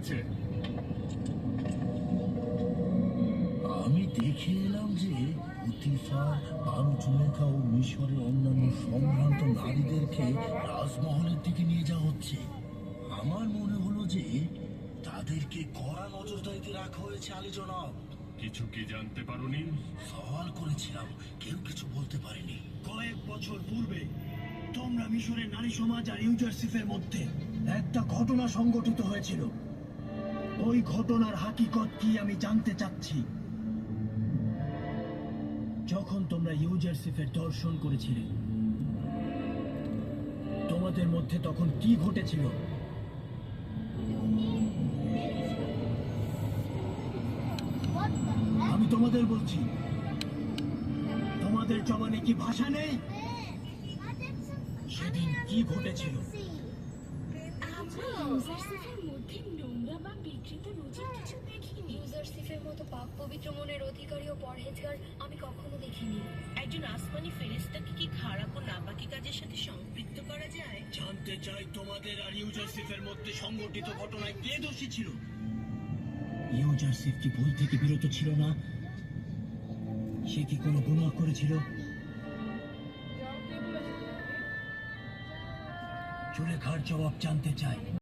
আছে? আমি দেখে এলাম যে পুতিফার, আনজুলেখা ও মিশরের অন্যান্য সম্ভ্রান্ত নারীদেরকে রাজমহলের দিকে নিয়ে যাওয়া হচ্ছে। আমার মনে হলো যে তাদেরকে কড়া নজরদারিতে রাখা হয়েছে আলী জনাব। কিছু কি জানতে পারোনি? সওয়াল করেছিলাম, কেউ কিছু বলতে পারেনি। কয়েক বছর পূর্বে তোমরা মিশরের নারী সমাজ আর ইউজারসিফের মধ্যে একটা ঘটনা সংঘটিত হয়েছিল। ওই ঘটনার হাকিকত কি আমি জানতে চাচ্ছি। যখন তোমরা ইউজারসিফের দর্শন করেছিলে, তোমাদের মধ্যে তখন কি ঘটেছিল? আমি তোমাদের বলছি, তোমাদের জবানে কি ভাষা নেই? সেদিন কি ঘটেছিল? ইউজারসিফের মধ্যে নোংরা বা বিকৃত রুচির কিছু দেখিনি। ইউজারসিফের মতো পাক পবিত্র মনের অধিকারী ও পরহেজগার আমি কখনো দেখিনি। একজন আসমানি ফেরেশতাকে কি খারাপ ও নাপাকি কাজের সাথে সম্পৃক্ত করা যায়? জানতে চাই তোমাদের আর ইউজারসিফের মধ্যে সংঘটিত ঘটনায় কে দোষী ছিল? ইউজারসিফ কি ভুল থেকে বিরত ছিল না? সে কি কোনো গুনাহ করেছিল? জুলেখার জবাব জানতে চাই।